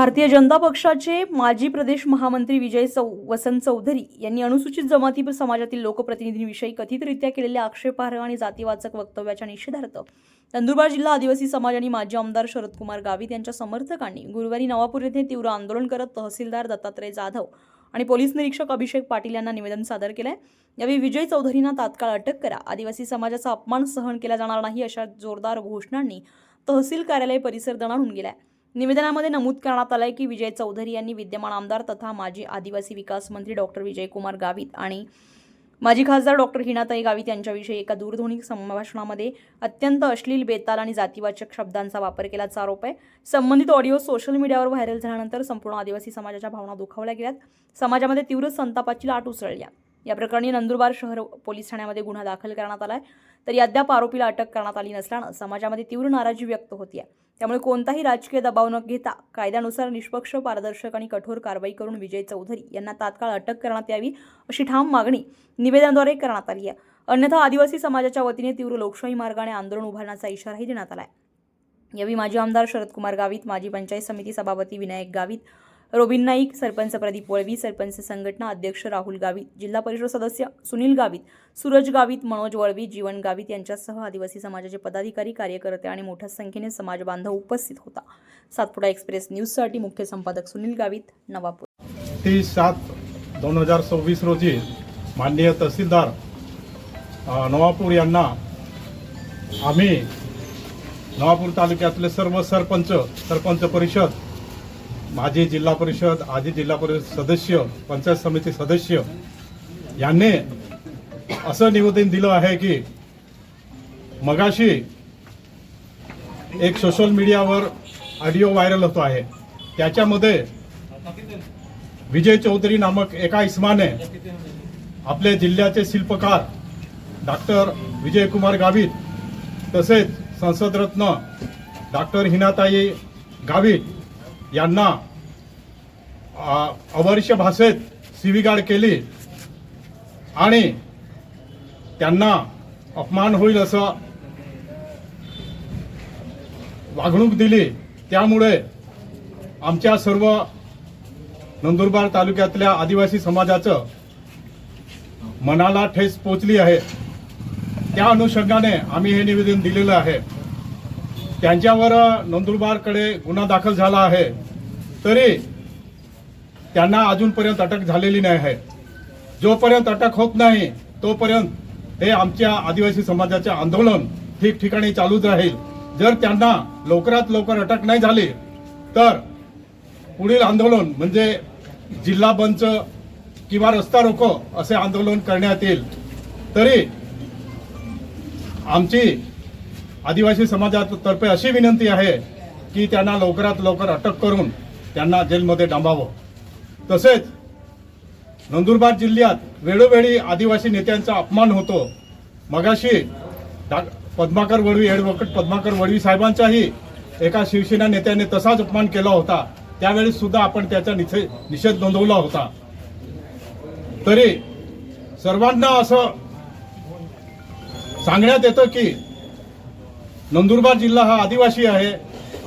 भारतीय जनता पक्षाचे माजी प्रदेश महामंत्री वसंत चौधरी यांनी अनुसूचित जमाती समाजातील लोकप्रतिनिधींविषयी कथितरित्या केलेल्या आक्षेपार्ह आणि जातीवाचक वक्तव्याच्या निषेधार्थ नंदुरबार जिल्हा आदिवासी समाज आणि माजी आमदार शरदकुमार गावित यांच्या समर्थकांनी गुरुवारी नवापूर येथे तीव्र आंदोलन करत तहसीलदार दत्तात्रय जाधव आणि पोलीस निरीक्षक अभिषेक पाटील यांना निवेदन सादर केले। यावेळी विजय चौधरींना तात्काळ अटक करा, आदिवासी समाजाचा अपमान सहन केला जाणार नाही अशा जोरदार घोषणांनी तहसील कार्यालय परिसर दणाणून गेलाय। निवेदनामध्ये नमूद करण्यात आले की विजय चौधरी यांनी विद्यमान आमदार तथा माजी आदिवासी विकास मंत्री डॉक्टर विजयकुमार गावित आणि माजी खासदार डॉक्टर हिनाताई गावित यांच्याविषयी एका दूरध्वनी संभाषणामध्ये अत्यंत अश्लील, बेताल आणि जातीवाचक शब्दांचा वापर केल्याचा आरोप आहे। संबंधित ऑडिओ सोशल मीडियावर व्हायरल झाल्यानंतर संपूर्ण आदिवासी समाजाच्या भावना दुखावल्या गेल्यात। समाजामध्ये तीव्र संतापाची लाट उसळली। या प्रकरणी नंदुरबार शहर पोलीस ठाण्यामध्ये गुन्हा दाखल करण्यात आलाय, तरी अद्याप आरोपीला अटक करण्यात आली नसल्याने समाजामध्ये तीव्र नाराजी व्यक्त होते। त्यामुळे कोणताही राजकीय दबाव न घेता कायद्यानुसार निष्पक्ष, पारदर्शक आणि कठोर कारवाई करून विजय चौधरी यांना तात्काळ अटक करण्यात यावी अशी ठाम मागणी निवेदनाद्वारे करण्यात आली आहे। अन्यथा आदिवासी समाजाच्या वतीने तीव्र लोकशाही मार्गाने आंदोलन उभारण्याचा इशाराही देण्यात आला आहे। यावेळी माजी आमदार शरदकुमार गावित, माजी पंचायत समिती सभापती विनायक गावित, रोबिन नाईक, सरपंच प्रदीप वळवी, सरपंच संघटना अध्यक्ष राहुल गावित, जिल्हा परिषद सदस्य सुनील गावित, सूरज गावित, मनोज वळवी, जीवन गावित यांच्यासह आदिवासी समाजाचे पदाधिकारी, कार्यकर्ते आणि मोठ्या संख्येने समाज बांधव उपस्थित होता। सातपुडा एक्सप्रेस न्यूजसाठी मुख्य संपादक सुनील गावित, नवापूर। 30/7/2024 रोजी माननीय तहसीलदार नवापूर यांना आम्ही नवापूर तालुक्यातले सर्व सरपंच परिषद, माजी जिल्हा परिषद, आजी जिल्हा परिषद सदस्य, पंचायत समिती सदस्य यांनी असं निवेदन दिलं आहे की मगाशी एक सोशल मीडियावर ऑडिओ व्हायरल होतो आहे। त्याच्यामध्ये विजय चौधरी नामक एका इसमाने आपल्या जिल्ह्याचे शिल्पकार डॉक्टर विजयकुमार गावित तसेच संसदरत्न डॉक्टर हिनाताई गावित यांना अवर्ष्य भाषेत शिवीगाळ केली आणि त्यांना अपमान होईल असं वागणूक दिली। त्यामुळे आमच्या सर्व नंदुरबार तालुक्यातल्या आदिवासी समाजाचं मनाला ठेच पोचली आहे। त्या अनुषंगाने आम्ही हे निवेदन दिलेलं आहे। त्यांच्यावर नंदुरबारकडे गुन्हा दाखल झाला आहे, तरी त्यांना अजूनपर्यंत अटक झालेली नाही आहे। जोपर्यंत अटक होत नाही तोपर्यंत हे आमच्या आदिवासी समाजाचे आंदोलन ठिकठिकाणी चालूच राहील। जर त्यांना लवकरात लवकर अटक नाही झाली तर पुढील आंदोलन म्हणजे जिल्हा बंद किंवा रस्ता रोको असे आंदोलन करण्यात येईल। तरी आमची आदिवासी समाजातर्फे अशी विनंती आहे की त्यांना लवकरात लवकर अटक करून त्यांना जेलमध्ये डांबावं। तसेच नंदुरबार जिल्ह्यात वेळोवेळी आदिवासी नेत्यांचा अपमान होतो। मगाशी पद्माकर वळवी, ॲडव्होकेट पद्माकर वळवी साहेबांचाही एका शिवसेना नेत्याने तसाच अपमान केला होता। त्यावेळी सुद्धा आपण त्याचा निषेध नोंदवला होता। तरी सर्वांना असं सांगण्यात येतं की नंदुरबार जिल्हा हा आदिवासी आहे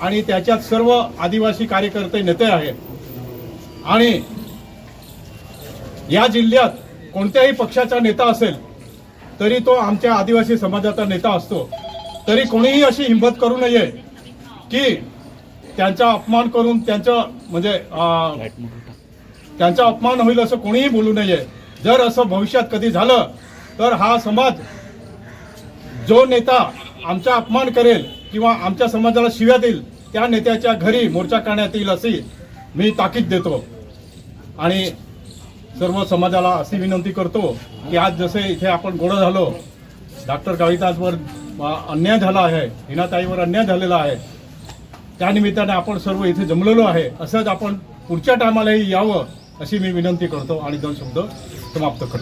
आणि त्याच्यात सर्व आदिवासी कार्यकर्ते नेते आहेत आणि या जिल्ह्यात कोणत्याही पक्षाचा नेता असेल तरी तो आमच्या आदिवासी समाजाचा नेता असतो। तरी कोणीही अशी हिंमत करू नये की त्यांचा अपमान करून त्यांचा अपमान होईल असं कोणीही बोलू नये। जर असं भविष्यात कधी झालं तर हा समाज जो नेता आमचा अपमान करेल किंवा आमच्या समाजाला शिव्या देईल त्या नेत्याच्या घरी मोर्चा करण्यात येईल अशी मी ताकीद देतो। आणि सर्व समाजाला अशी विनंती करतो की आज जसे इथे आपण गोळा झालो, डॉक्टर गावितांवर अन्याय झाला आहे, हिनाताईवर अन्याय झालेला आहे, त्यानिमित्ताने आपण सर्व इथे जमलेलो आहे। असंच आपण पुढच्या टायमालाही यावं अशी मी विनंती करतो आणि दोन शब्द समाप्त करतो।